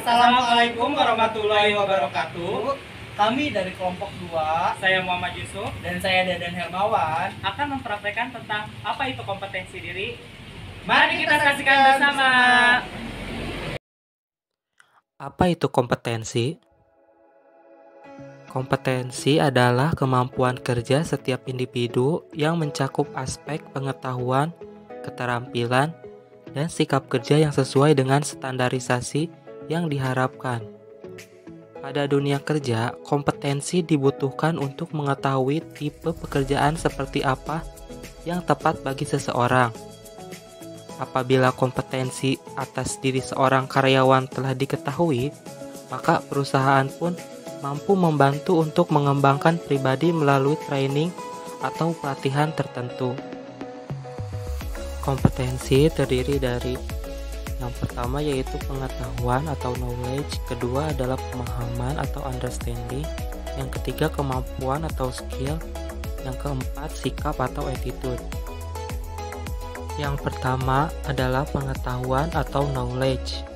Assalamualaikum warahmatullahi wabarakatuh. Kami dari kelompok 2, Saya Muhammad Yusuf dan saya Dadan Hermawan. akan mempraktekkan tentang apa itu kompetensi diri. Mari kita saksikan bersama. Apa itu kompetensi? Kompetensi adalah kemampuan kerja setiap individu yang mencakup aspek pengetahuan, keterampilan, dan sikap kerja yang sesuai dengan standarisasi yang diharapkan. Pada dunia kerja, kompetensi dibutuhkan untuk mengetahui tipe pekerjaan seperti apa yang tepat bagi seseorang. Apabila kompetensi atas diri seorang karyawan telah diketahui, maka perusahaan pun mampu membantu untuk mengembangkan pribadi melalui training atau pelatihan tertentu. Kompetensi terdiri dari yang pertama yaitu pengetahuan atau knowledge, kedua adalah pemahaman atau understanding, yang ketiga kemampuan atau skill, yang keempat sikap atau attitude. Yang pertama adalah pengetahuan atau knowledge.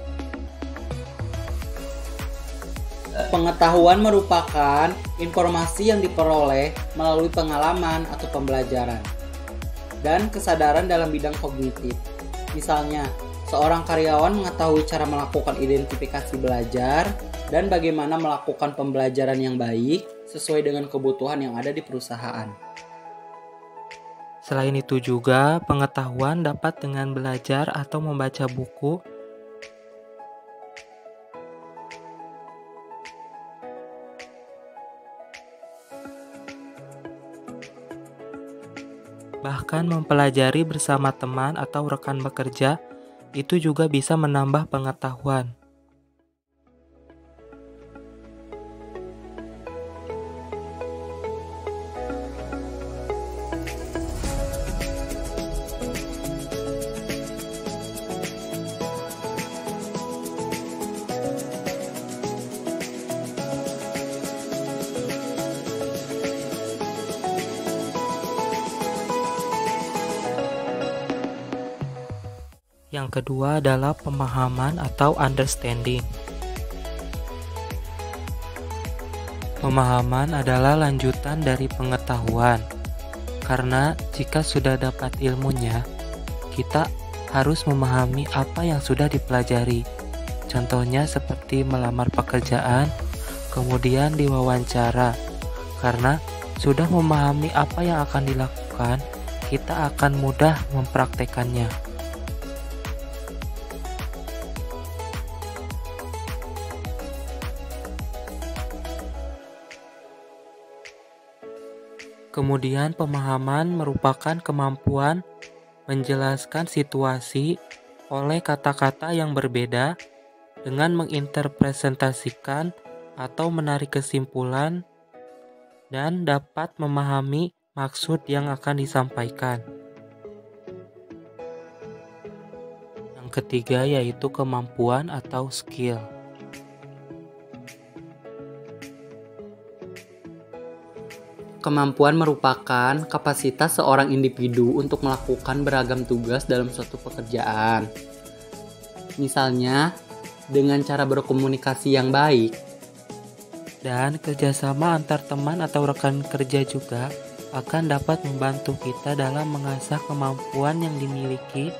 Pengetahuan merupakan informasi yang diperoleh melalui pengalaman atau pembelajaran dan kesadaran dalam bidang kognitif. Misalnya, seorang karyawan mengetahui cara melakukan identifikasi belajar dan bagaimana melakukan pembelajaran yang baik sesuai dengan kebutuhan yang ada di perusahaan. Selain itu juga, pengetahuan dapat dengan belajar atau membaca buku, bahkan mempelajari bersama teman atau rekan bekerja, itu juga bisa menambah pengetahuan. Yang kedua adalah pemahaman atau understanding. Pemahaman adalah lanjutan dari pengetahuan, karena jika sudah dapat ilmunya, kita harus memahami apa yang sudah dipelajari. Contohnya seperti melamar pekerjaan, kemudian diwawancara. Karena sudah memahami apa yang akan dilakukan, kita akan mudah mempraktekannya. Kemudian pemahaman merupakan kemampuan menjelaskan situasi oleh kata-kata yang berbeda dengan menginterpretasikan atau menarik kesimpulan dan dapat memahami maksud yang akan disampaikan. Yang ketiga yaitu kemampuan atau skill. Kemampuan merupakan kapasitas seorang individu untuk melakukan beragam tugas dalam suatu pekerjaan. Misalnya, dengan cara berkomunikasi yang baik. Dan kerjasama antar teman atau rekan kerja juga akan dapat membantu kita dalam mengasah kemampuan yang dimiliki.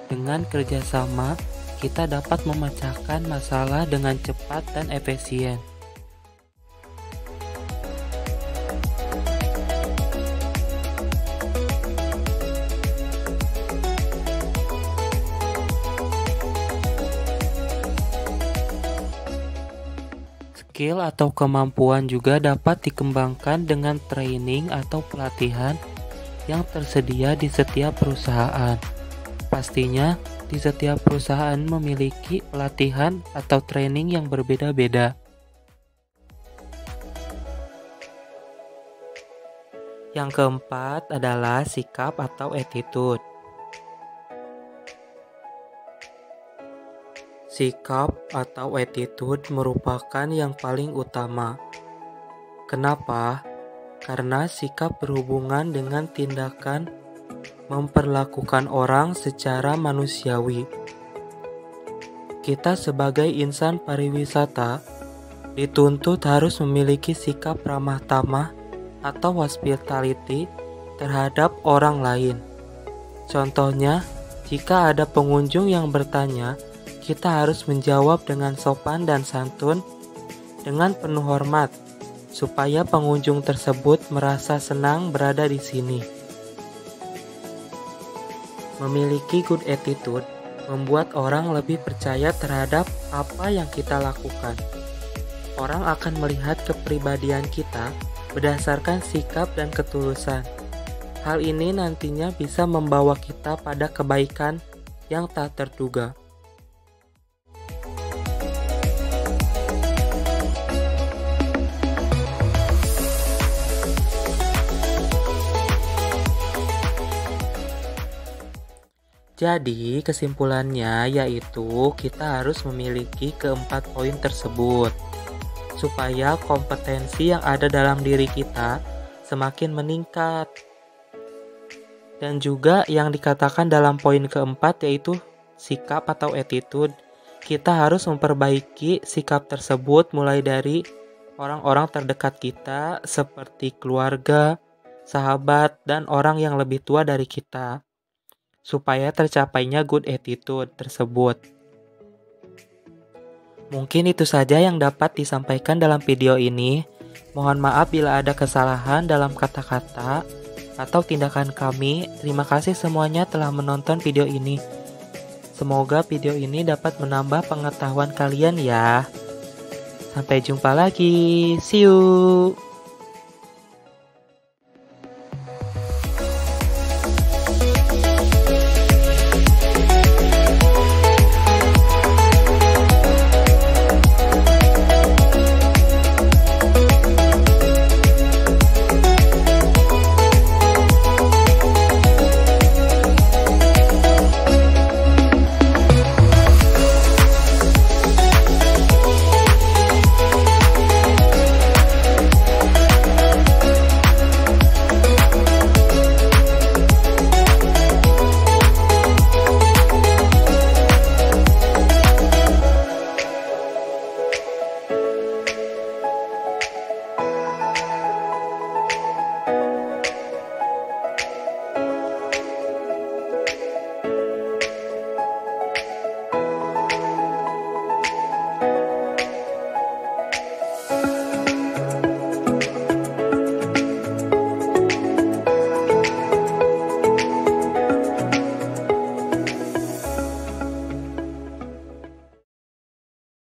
Dengan kerjasama, kita dapat memecahkan masalah dengan cepat dan efisien. Skill atau kemampuan juga dapat dikembangkan dengan training atau pelatihan yang tersedia di setiap perusahaan. Pastinya, di setiap perusahaan memiliki pelatihan atau training yang berbeda-beda. Yang keempat adalah sikap atau attitude. Sikap atau attitude merupakan yang paling utama. Kenapa? Karena sikap berhubungan dengan tindakan memperlakukan orang secara manusiawi. kita sebagai insan pariwisata dituntut harus memiliki sikap ramah tamah atau hospitality terhadap orang lain. Contohnya, jika ada pengunjung yang bertanya, kita harus menjawab dengan sopan dan santun dengan penuh hormat, supaya pengunjung tersebut merasa senang berada di sini. Memiliki good attitude membuat orang lebih percaya terhadap apa yang kita lakukan. Orang akan melihat kepribadian kita berdasarkan sikap dan ketulusan. Hal ini nantinya bisa membawa kita pada kebaikan yang tak terduga. Jadi kesimpulannya yaitu kita harus memiliki keempat poin tersebut supaya kompetensi yang ada dalam diri kita semakin meningkat. Dan juga yang dikatakan dalam poin keempat yaitu sikap atau attitude. Kita harus memperbaiki sikap tersebut mulai dari orang-orang terdekat kita seperti keluarga, sahabat, dan orang yang lebih tua dari kita, supaya tercapainya good attitude tersebut. Mungkin itu saja yang dapat disampaikan dalam video ini. Mohon maaf bila ada kesalahan dalam kata-kata atau tindakan kami. Terima kasih semuanya telah menonton video ini. Semoga video ini dapat menambah pengetahuan kalian ya. Sampai jumpa lagi. See you.